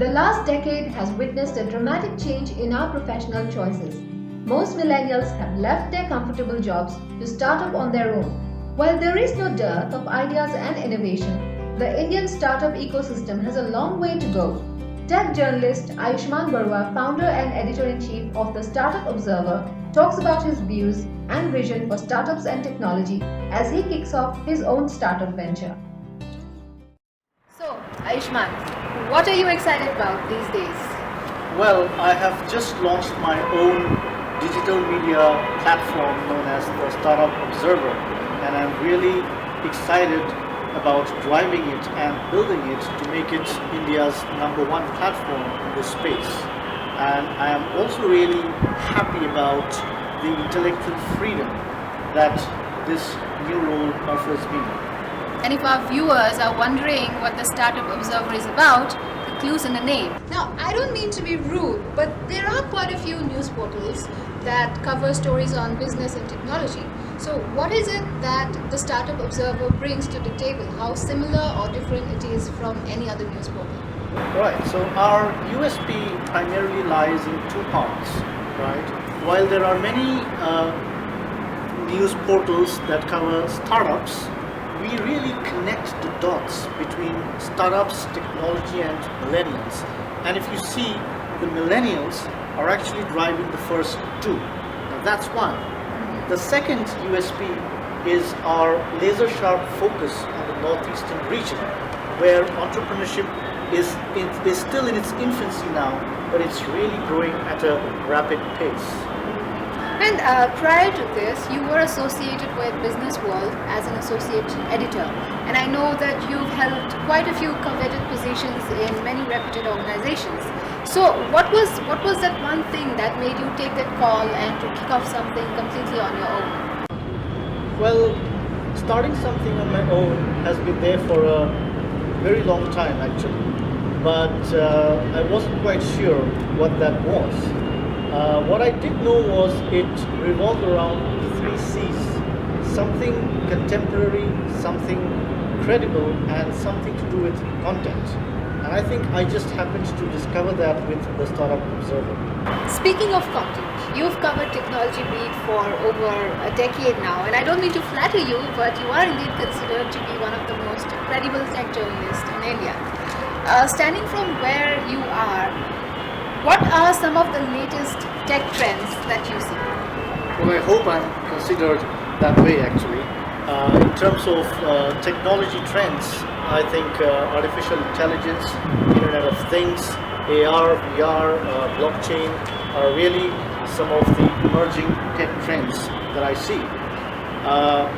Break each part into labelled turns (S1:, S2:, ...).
S1: The last decade has witnessed a dramatic change in our professional choices. Most millennials have left their comfortable jobs to start up on their own. While there is no dearth of ideas and innovation, the Indian startup ecosystem has a long way to go. Tech journalist Ayushman Baruah, founder and editor-in-chief of the Startup Observer, talks about his views and vision for startups and technology as he kicks off his own startup venture. So, Ayushman, what are you excited about these days?
S2: Well, I have just launched my own digital media platform known as the Startup Observer, and I'm really excited about driving it and building it to make it India's #1 platform in this space. And I am also really happy about the intellectual freedom that this new role offers me.
S1: And if our viewers are wondering what the Startup Observer is about, the clue's in the name. Now, I don't mean to be rude, but there are quite a few news portals that cover stories on business and technology. So what is it that the Startup Observer brings to the table? How similar or different it is from any other news portal?
S2: Right, so our USP primarily lies in two parts, right? While there are many news portals that cover startups, we really connect the dots between startups, technology, and millennials. And if you see, the millennials are actually driving the first two. Now that's one. The second USP is our laser-sharp focus on the northeastern region, where entrepreneurship is still in its infancy now, but it's really growing at a rapid pace.
S1: And prior to this, you were associated with Business World as an associate editor. And I know that you've held quite a few coveted positions in many reputed organizations. So what was that one thing that made you take that call and to kick off something completely on your own?
S2: Well, starting something on my own has been there for a very long time actually, but I wasn't quite sure what that was. What I did know was it revolved around 3 C's: something contemporary, something credible, and something to do with content. And I think I just happened to discover that with the Startup Observer.
S1: Speaking of content, you've covered technology beat for over a decade now, and I don't mean to flatter you, but you are indeed considered to be one of the most credible tech journalists in India. Standing from where you are, what are some of the latest tech trends that you see?
S2: Well, I hope I'm considered that way actually. In terms of technology trends, I think artificial intelligence, Internet of Things, AR, VR, blockchain are really some of the emerging tech trends that I see.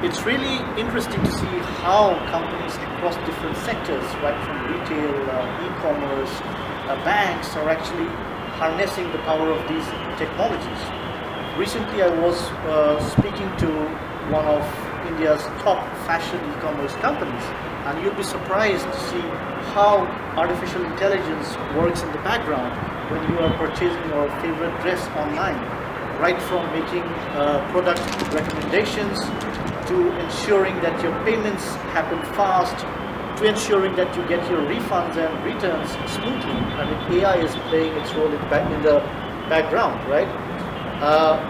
S2: It's really interesting to see how companies across different sectors, right from retail, e-commerce, banks are actually harnessing the power of these technologies. Recently I was speaking to one of India's top fashion e-commerce companies, and you'll be surprised to see how artificial intelligence works in the background when you are purchasing your favorite dress online, right from making product recommendations to ensuring that your payments happen fast, to ensuring that you get your refunds and returns smoothly. I mean, AI is playing its role in the background, right?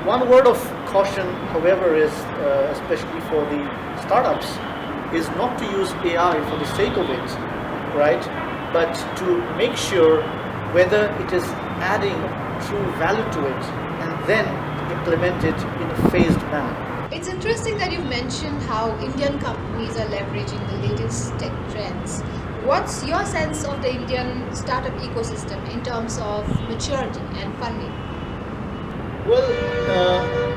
S2: One word of caution, however, is especially for the startups, is not to use AI for the sake of it, right? But to make sure whether it is adding true value to it and then implement it in a phased manner.
S1: It's interesting that you've mentioned how Indian companies are leveraging the latest tech trends. What's your sense of the Indian startup ecosystem in terms of maturity and funding?
S2: Well,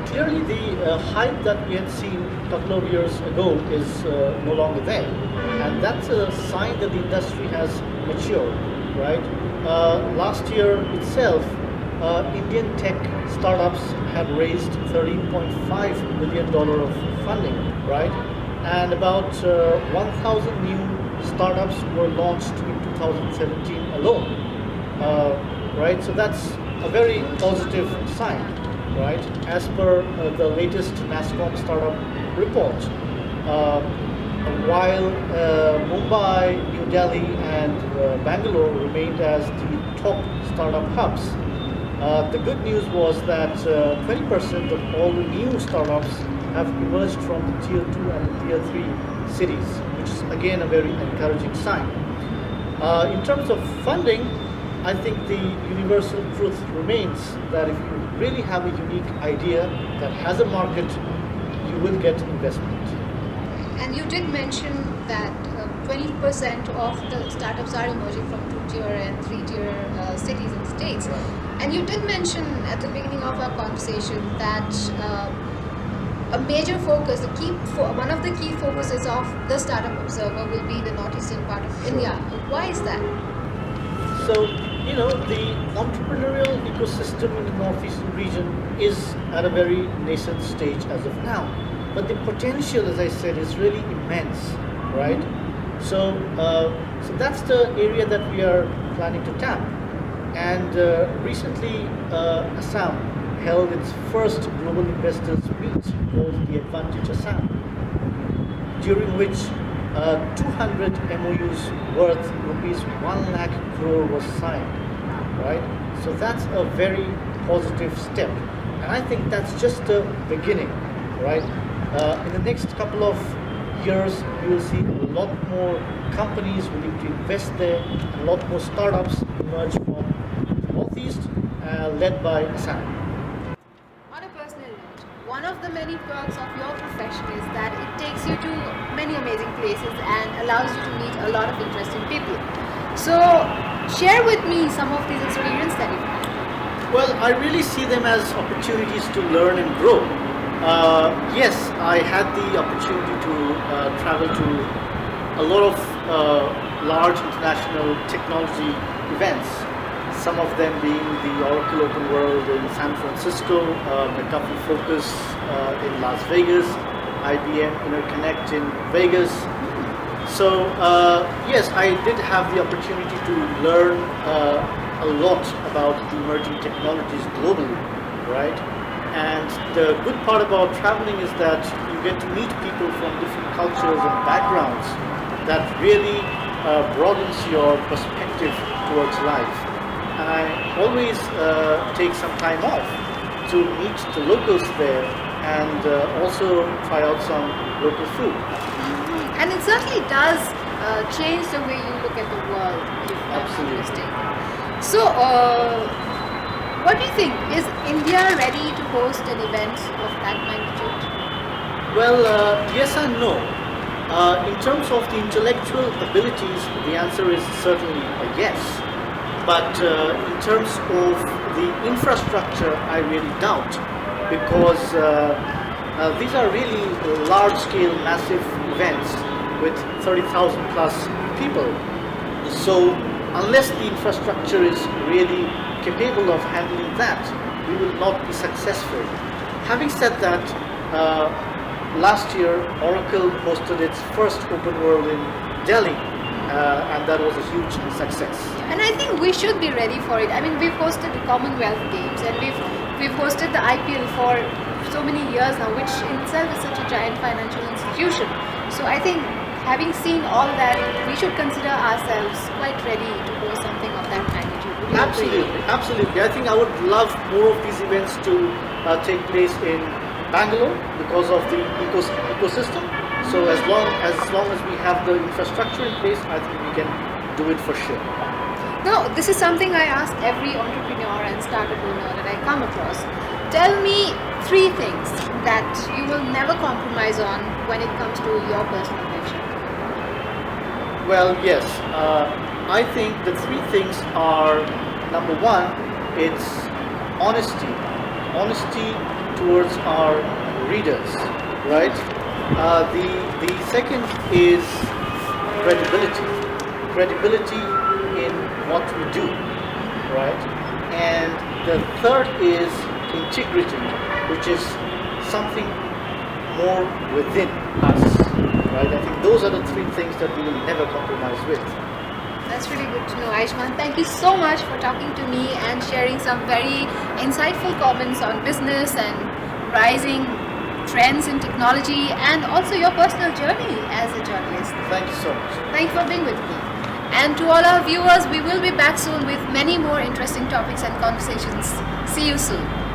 S2: clearly the hype that we had seen a couple of years ago is no longer there. And that's a sign that the industry has matured, right? Last year itself, Indian tech startups had raised $13.5 billion of funding, right? And about 1,000 new startups were launched in 2017 alone, right? So that's a very positive sign, right? As per the latest NASSCOM startup report, while Mumbai, New Delhi, and Bangalore remained as the top startup hubs. The good news was that 20% of all the new startups have emerged from the tier 2 and the tier 3 cities, which is again a very encouraging sign. In terms of funding, I think the universal truth remains that if you really have a unique idea that has a market, you will get investment.
S1: And you did mention that 20% of the startups are emerging from 2-tier and 3-tier cities and states.
S2: Right.
S1: And you did mention at the beginning of our conversation that a major focus, one of the key focuses of the Startup Observer will be the northeastern part of India. Why is that?
S2: So, the entrepreneurial ecosystem in the northeastern region is at a very nascent stage as of now. But the potential, as I said, is really immense, right? So that's the area that we are planning to tap. And recently, Assam held its first global investors meet called the Advantage Assam, during which 200 MOUs worth rupees 1 lakh crore was signed, right? So that's a very positive step. And I think that's just the beginning, right? In the next couple of years, you will see a lot more companies willing to invest there, and a lot more startups emerge from the Northeast, led by Assam.
S1: On a personal note, one of the many perks of your profession is that it takes you to many amazing places and allows you to meet a lot of interesting people. So, share with me some of these experiences that you've had.
S2: Well, I really see them as opportunities to learn and grow. Yes, I had the opportunity to travel to a lot of large international technology events, some of them being the Oracle Open World in San Francisco, McAfee Focus in Las Vegas, IBM Interconnect in Vegas. So yes, I did have the opportunity to learn a lot about the emerging technologies globally, right? And the good part about traveling is that you get to meet people from different cultures and backgrounds. That really broadens your perspective towards life. And I always take some time off to meet the locals there and also try out some local food.
S1: And it certainly does change the way you look at the world, if I'm not
S2: Absolutely.
S1: mistaken. So, what do you think? Is India ready to host an event of that magnitude?
S2: Well, yes and no. In terms of the intellectual abilities, the answer is certainly a yes. But in terms of the infrastructure, I really doubt, because these are really large-scale, massive events with 30,000 plus people. So unless the infrastructure is really capable of handling that, we will not be successful. Having said that, last year Oracle hosted its first open world in Delhi, and that was a huge success.
S1: And I think we should be ready for it. I mean, we've hosted the Commonwealth Games and we've hosted the IPL for so many years now, which in itself is such a giant financial institution. So I think having seen all that, we should consider ourselves quite ready to host something of that magnitude. Would you
S2: Absolutely,
S1: agree?
S2: absolutely. I think I would love more of these events to take place in Bangalore because of the ecosystem. So as long as we have the infrastructure in place, I think we can do it for sure.
S1: Now, this is something I ask every entrepreneur and startup owner that I come across. Tell me 3 things that you will never compromise on when it comes to your personal venture.
S2: Well, yes. I think the 3 things are, number 1, it's honesty. Honesty towards our readers, right? The second is credibility. Credibility in what we do, right? And the third is integrity, which is something more within us, right? I think those are the 3 things that we will never compromise with.
S1: That's really good to know, Ayushman. Thank you so much for talking to me and sharing some very insightful comments on business and rising
S3: trends in technology and also your personal journey as a journalist.
S2: Thank you so much.
S3: Thank you for being with me. And to all our viewers, we will be back soon with many more interesting topics and conversations. See you soon.